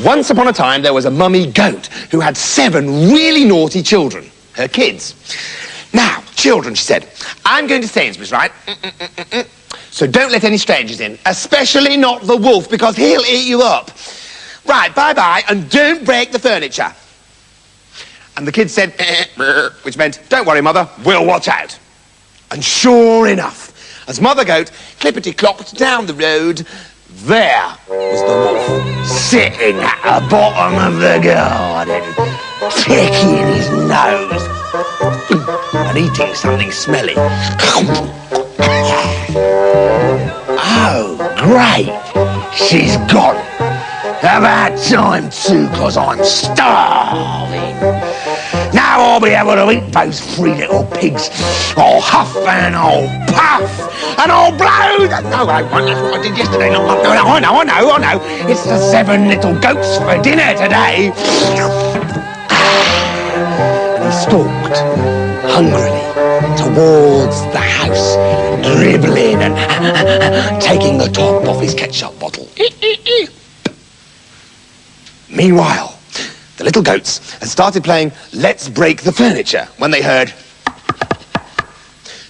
Once upon a time, there was a mummy goat who had 7 really naughty children, her kids. Now, children, she said, I'm going to Sainsbury's, right? So don't let any strangers in, especially not the wolf, because he'll eat you up. Right, bye-bye, and don't break the furniture. And the kids said, which meant, don't worry, Mother, we'll watch out. And sure enough, as Mother Goat clippity-clopped down the road, there was the wolf, sitting at the bottom of the garden, picking his nose and eating something smelly. Oh, great, she's gone. About time too, 'cause I'm starving. Now I'll be able to eat those 3 little pigs. I'll huff and I'll puff and I'll blow. No, I won't. That's what I did yesterday. No, I know. It's the 7 little goats for dinner today. And he stalked hungrily towards the house, dribbling and taking the top off his ketchup bottle. Meanwhile, the little goats had started playing Let's Break the Furniture when they heard,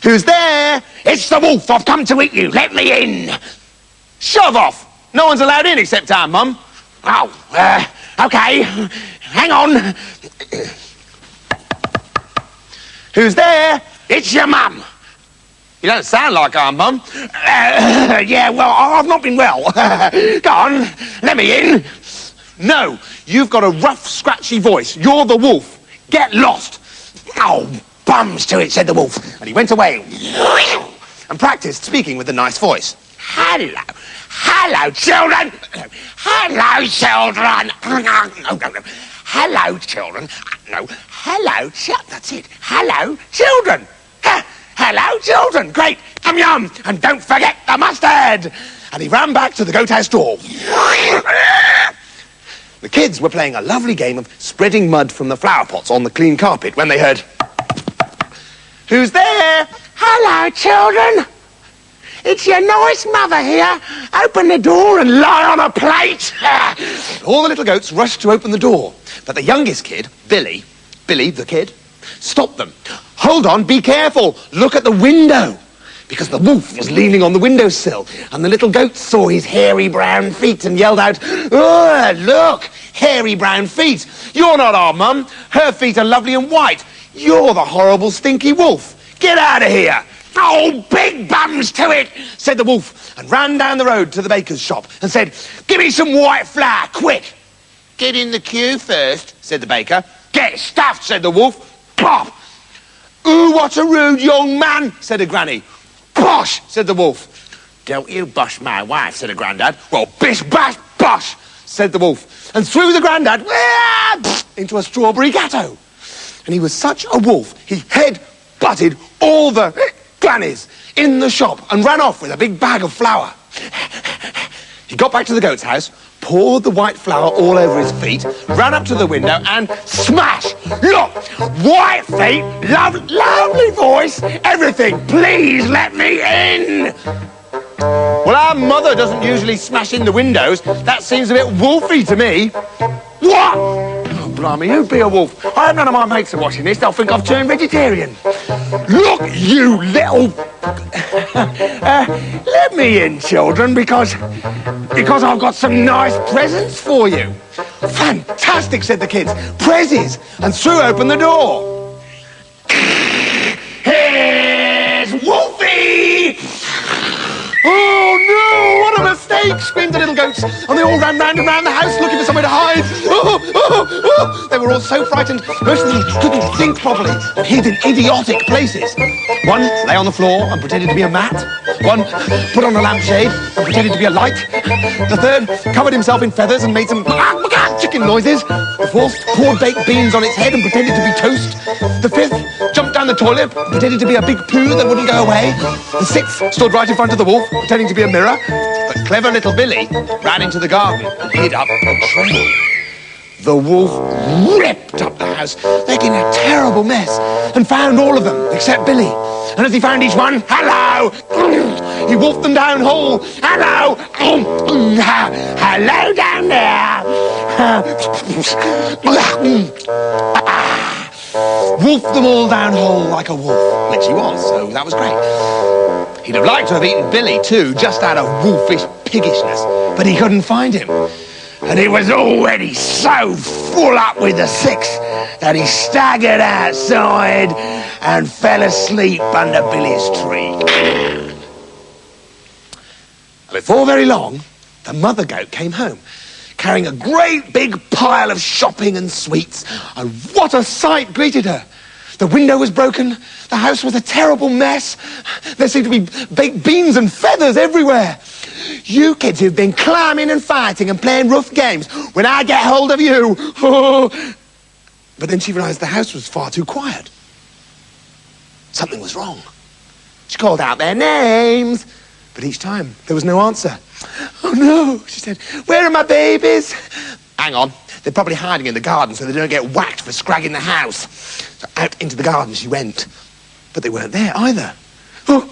who's there? It's the wolf. I've come to eat you. Let me in. Shove off. No one's allowed in except our mum. Oh, okay. Hang on. Who's there? It's your mum. You don't sound like our mum. Yeah, well, I've not been well. Go on, let me in. No, you've got a rough, scratchy voice. You're the wolf. Get lost. Oh, bums to it, said the wolf. And he went away and practiced speaking with a nice voice. Hello. Hello, children. Hello, children. No. Hello, children. No. Hello, that's it. Hello, children. Hello, children. Great. Yum. And don't forget the mustard. And he ran back to the goat house door. The kids were playing a lovely game of spreading mud from the flower pots on the clean carpet when they heard, who's there? Hello, children. It's your nice mother here. Open the door and lie on a plate. All the little goats rushed to open the door, but the youngest kid, Billy the kid, stopped them. Hold on, be careful. Look at the window. Because the wolf was leaning on the windowsill, and the little goat saw his hairy brown feet and yelled out, oh, look, hairy brown feet. You're not our mum. Her feet are lovely and white. You're the horrible, stinky wolf. Get out of here. Oh, big bums to it, said the wolf, and ran down the road to the baker's shop and said, give me some white flour, quick. Get in the queue first, said the baker. Get stuffed, said the wolf. Pop. Ooh, what a rude young man, said a granny. Bosh, said the wolf. Don't you bosh my wife, said a grandad. Well, bish, bash, bosh, said the wolf, and threw the grandad into a strawberry gatto. And he was such a wolf, he head-butted all the grannies in the shop and ran off with a big bag of flour. He got back to the goat's house, poured the white flour all over his feet, ran up to the window and smash! Look! White feet, lovely voice, everything. Please let me in! Well, our mother doesn't usually smash in the windows. That seems a bit wolfy to me. What? Oh, blimey, who'd be a wolf? I hope none of my mates are watching this. They'll think I've turned vegetarian. Look, you little... let me in, children, because I've got some nice presents for you. Fantastic, said the kids. Prezzies, and threw open the door. Here's Wolfie! Oh, no, what a mistake, screamed the little goats, and they all ran round and round the house looking for somewhere to hide. They were all so frightened, most of them couldn't think properly and hid in idiotic places. One lay on the floor and pretended to be a mat. One put on a lampshade and pretended to be a light. The third covered himself in feathers and made some chicken noises. The fourth poured baked beans on its head and pretended to be toast. The fifth jumped down the toilet, pretended to be a big poo that wouldn't go away. The sixth stood right in front of the wolf, pretending to be a mirror. But clever little Billy ran into the garden and hid up a tree. The wolf ripped up the house, making a terrible mess, and found all of them except Billy. And as he found each one, hello! He wolfed them down whole. Hello! Hello down there! Wolfed them all down whole like a wolf, which he was, so that was great. He'd have liked to have eaten Billy too, just out of wolfish piggishness, but he couldn't find him. And he was already so full up with the six that he staggered outside and fell asleep under Billy's tree. Before very long, the mother goat came home, carrying a great big pile of shopping and sweets, and what a sight greeted her. The window was broken, the house was a terrible mess, there seemed to be baked beans and feathers everywhere. You kids who've been climbing and fighting and playing rough games, when I get hold of you... But then she realised the house was far too quiet. Something was wrong. She called out their names, but each time there was no answer. Oh no, she said, where are my babies? Hang on, they're probably hiding in the garden so they don't get whacked for scragging the house. So out into the garden she went, but they weren't there either. Oh,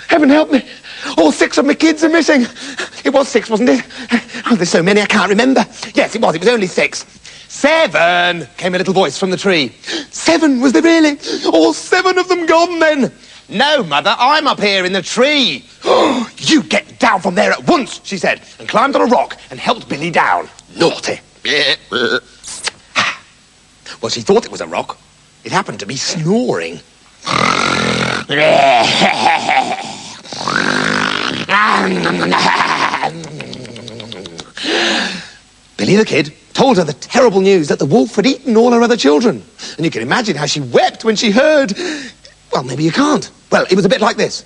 heaven help me. All 6 of my kids are missing. It was 6, wasn't it? Oh, there's so many I can't remember. Yes, it was only 6. 7, came a little voice from the tree. 7, was there really? All 7 of them gone then? No, Mother, I'm up here in the tree. Oh, you get down from there at once, she said, and climbed on a rock and helped Billy down. Naughty. Well, she thought it was a rock. It happened to be snoring. Billy the Kid told her the terrible news that the wolf had eaten all her other children. And you can imagine how she wept when she heard... Well, maybe you can't. Well, it was a bit like this.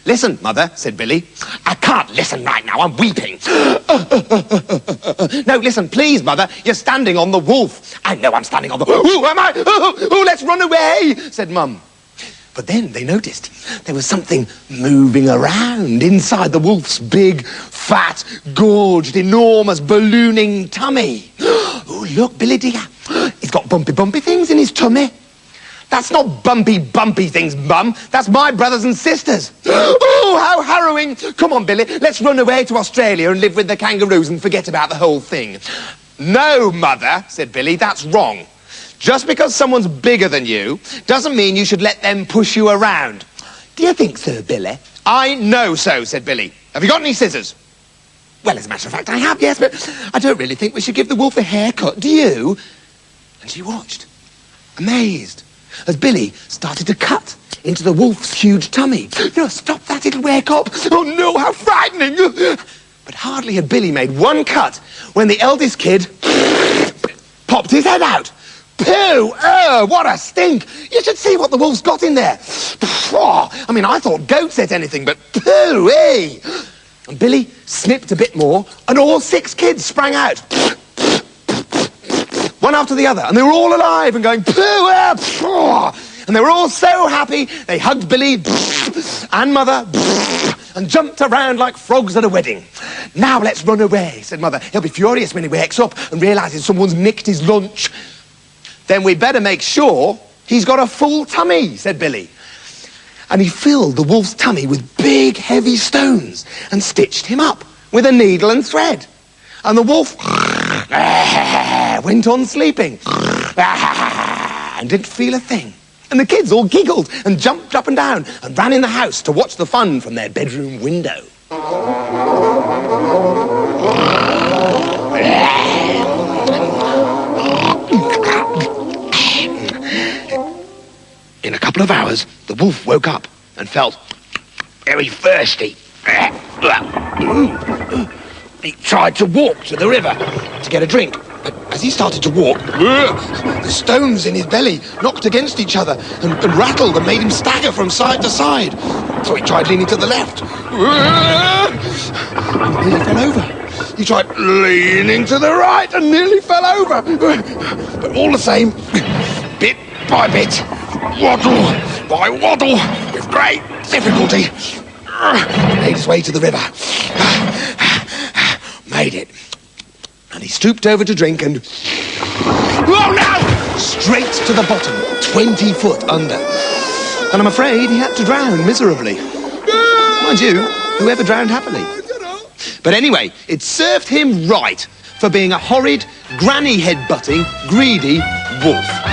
Listen, Mother, said Billy. I can't listen right now, I'm weeping. No, listen, please, Mother, you're standing on the wolf. I know I'm standing on the... Who am I? Oh, let's run away, said Mum. But then they noticed there was something moving around inside the wolf's big, fat, gorged, enormous, ballooning tummy. Oh, look, Billy dear, he's got bumpy things in his tummy. That's not bumpy things, Mum. That's my brothers and sisters. Oh, how harrowing. Come on, Billy, let's run away to Australia and live with the kangaroos and forget about the whole thing. No, Mother, said Billy, that's wrong. Just because someone's bigger than you doesn't mean you should let them push you around. Do you think so, Billy? I know so, said Billy. Have you got any scissors? Well, as a matter of fact, I have, yes, but I don't really think we should give the wolf a haircut, do you? And she watched, amazed, as Billy started to cut into the wolf's huge tummy. No, stop that, it'll wake up. Oh, no, how frightening. But hardly had Billy made one cut when the eldest kid popped his head out. Pooh! What a stink! You should see what the wolf's got in there. I mean, I thought goats ate anything, but pooh, eh? And Billy snipped a bit more, and all 6 kids sprang out. One after the other, and they were all alive and going, pooh! And they were all so happy, they hugged Billy and Mother and jumped around like frogs at a wedding. Now let's run away, said Mother. He'll be furious when he wakes up and realises someone's nicked his lunch. Then we'd better make sure he's got a full tummy, said Billy. And he filled the wolf's tummy with big, heavy stones and stitched him up with a needle and thread. And the wolf went on sleeping and didn't feel a thing. And the kids all giggled and jumped up and down and ran in the house to watch the fun from their bedroom window. In a couple of hours, the wolf woke up and felt very thirsty. He tried to walk to the river to get a drink, but as he started to walk, the stones in his belly knocked against each other and rattled and made him stagger from side to side. So he tried leaning to the left, and nearly fell over. He tried leaning to the right and nearly fell over. But all the same, bit by bit, waddle by waddle, with great difficulty, made his way to the river. Made it. And he stooped over to drink and... Oh, no! Straight to the bottom, 20 foot under. And I'm afraid he had to drown miserably. Mind you, whoever drowned happily. But anyway, it served him right for being a horrid, granny head-butting, greedy wolf.